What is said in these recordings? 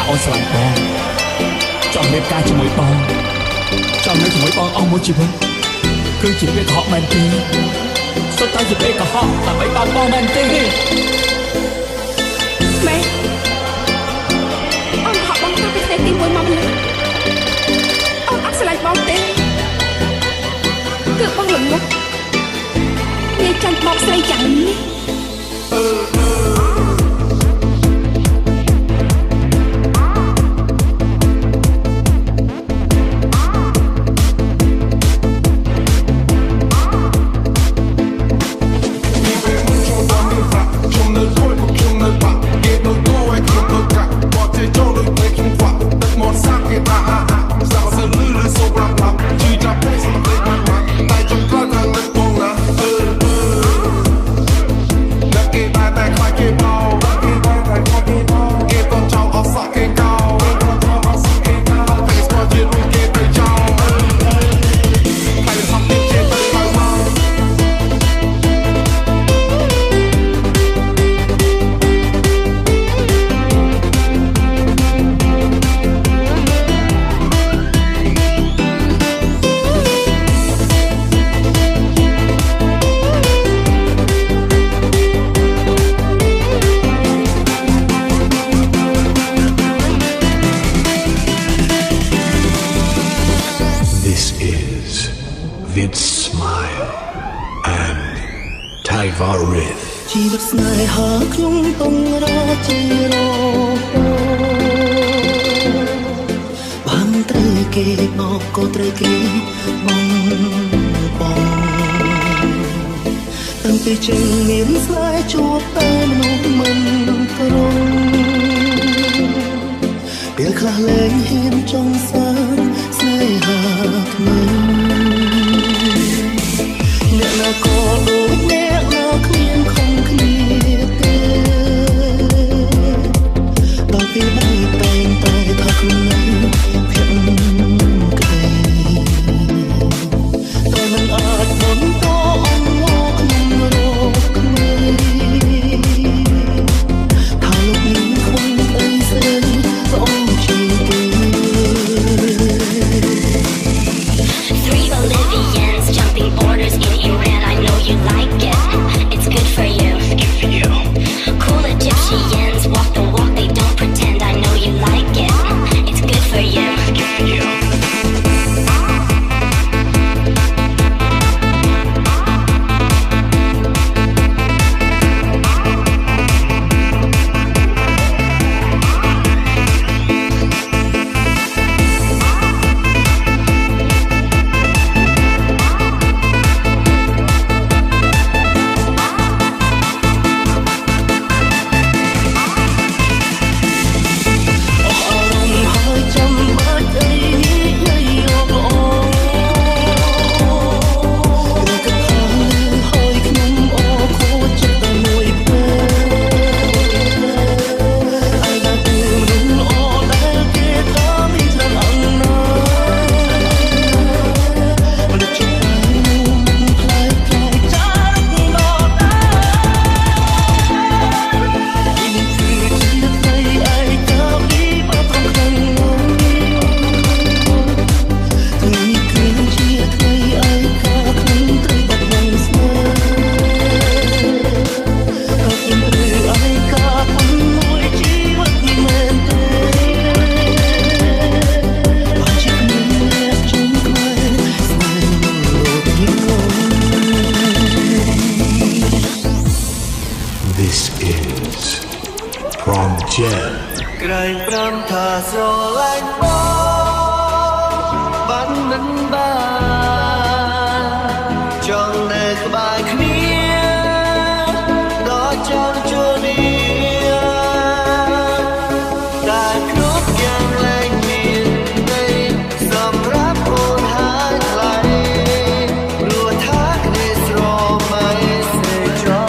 ថាអូនស្រឡាញ់បងចង់មានការជាមួយបងចង់នៅជាមួយបងអស់មួយជីវិតគឺជាពេលកុហកមែនទេសុទ្ធតែជាពេលកុហកដើម្បីបានបងមែនទេម៉ែអូនហក់បងតាពីថ្ងៃទី1មកម្ល៉េះអូនអត់ស្រឡាញ់បងទេគឺបងល្ងង់មានចាញ់បោកស្រីយ៉ាងនេះ Vince Smile and Taivarith ជីវិតស្នេហាខ្ញុំต้องរជារបានត្រូវគេបោកក៏ត្រូវគេបងតាំងពីជើងមានស្នេហ៍ជួបតែមនុស្សមិនក្រុងពេលខ្លះលែងហ៊ានចង់សាស្នេហាថ្មីអ្នកណាក៏ដូចអ្នកណាគ្មានខំគ្នាទេដល់ពេលបែកតែងតែថាខ្លួនភាពក្តីតែមិនអាចបន្តអង្វរក្នុងរកគ្មានថាលោកមានខ្វល់អីស្រីស្អងជាគេ Three Bolivians jumping borders in Iran. I know you like it. It's good for you. Cool Egyptians walk the walk. They don't pretend. I know you like it. It's good for you. This is Prom Jam ក្រែងប្រាំថាស្រឡាញ់បងបានមិនបានចង់នៅក្បែរគ្នាដល់ចង់ជួបនេះតែគ្រប់យ៉ាងលែងមានទេសម្រាប់អូនហើយថ្លៃព្រោះថាគ្នាស្រមៃសេចក្ដី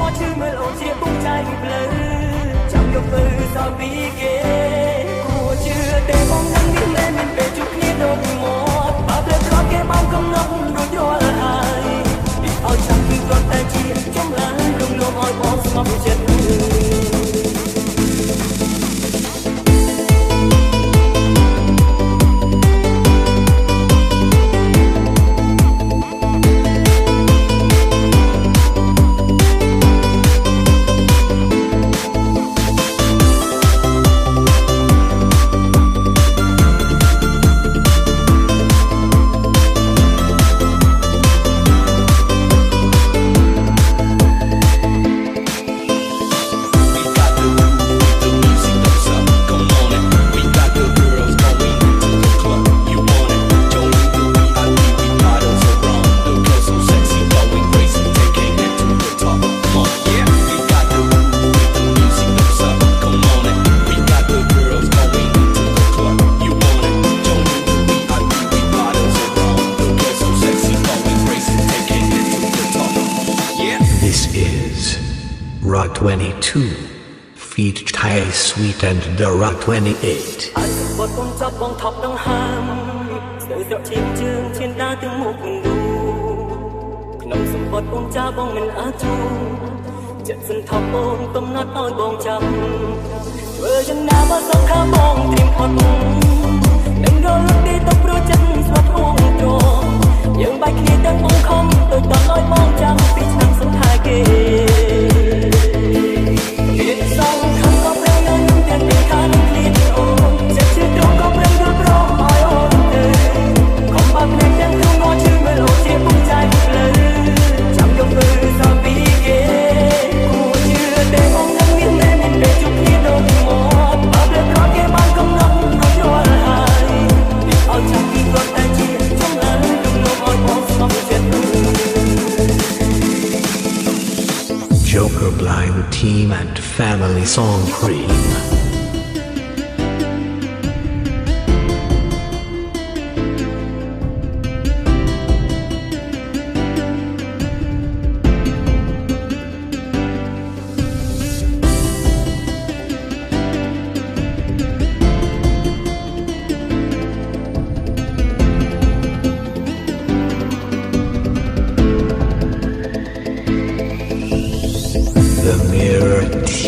ងឈឺមើលអូនជាពុកใจភ្លឺចាំយកទៅសោពីគេគួរជឿតែបងនឹងនេះលែងមានពេលជួបគ្នាដូចមកបើព្រឹកគេបានកំណត់រួចរាល់ហើយពីឲ្យចាំគឺគាត់តែជាចម្លើយរំលោភឲ្យបងស្មោះចិត្ត Rock 22 feat. Thai Sweet and the Rock 28 អាយបត់កុំចាប់បងថប់ដង្ហើមស្ទើរស្រកឈាមជើងឈានដើរទាំងមុខមិនឌូក្នុងសម្បត្តិបងចាបងមិនអាចជួចិត្តសន្ធប់បងកំណត់ឲ្យបងចាំធ្វើយ៉ាងណាបើសង្ខាបងត្រៀមផុតនឹងរលឹកទីទៅព្រោះចិត្តស្វាត់ហួងទ្រយើងបែកគ្នាទាំងបងខំទៅតន់ឲ្យបងចាំពីឆ្នាំសុខហើយគេJoker Blind Team and Family Song Cream. The Mirror Team.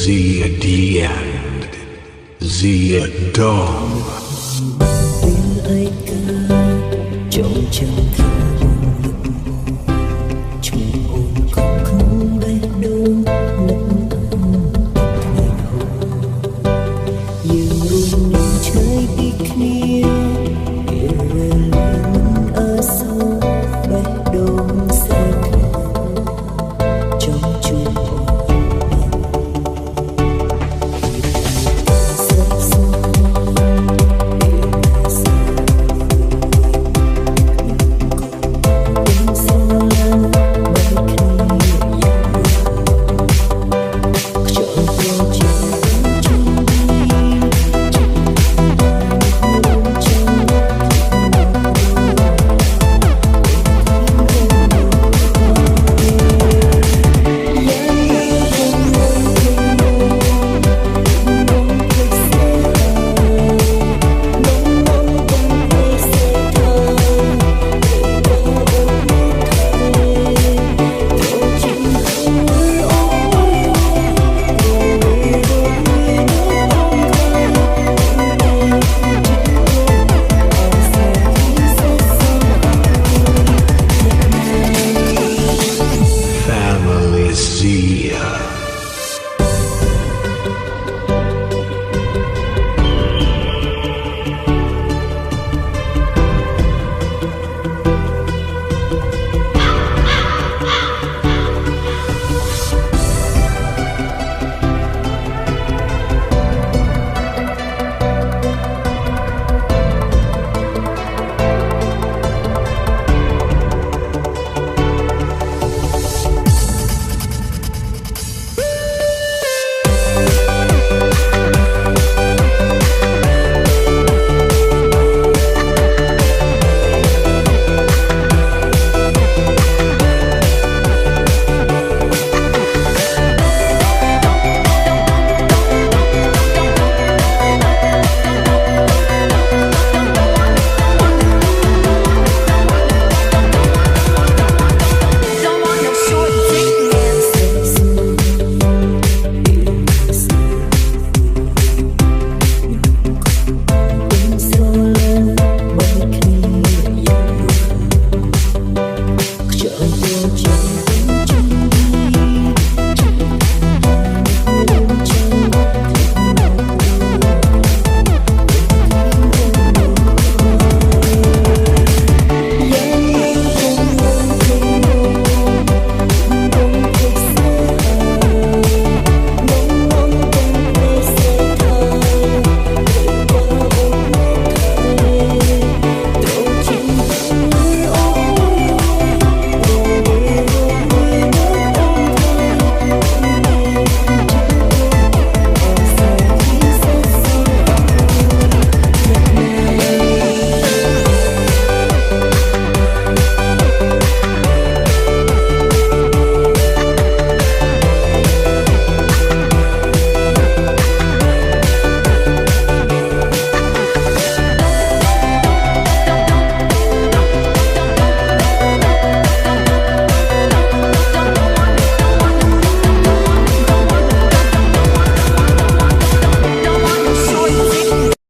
The end. The dawn. tiếng ấy ca trong chân thơ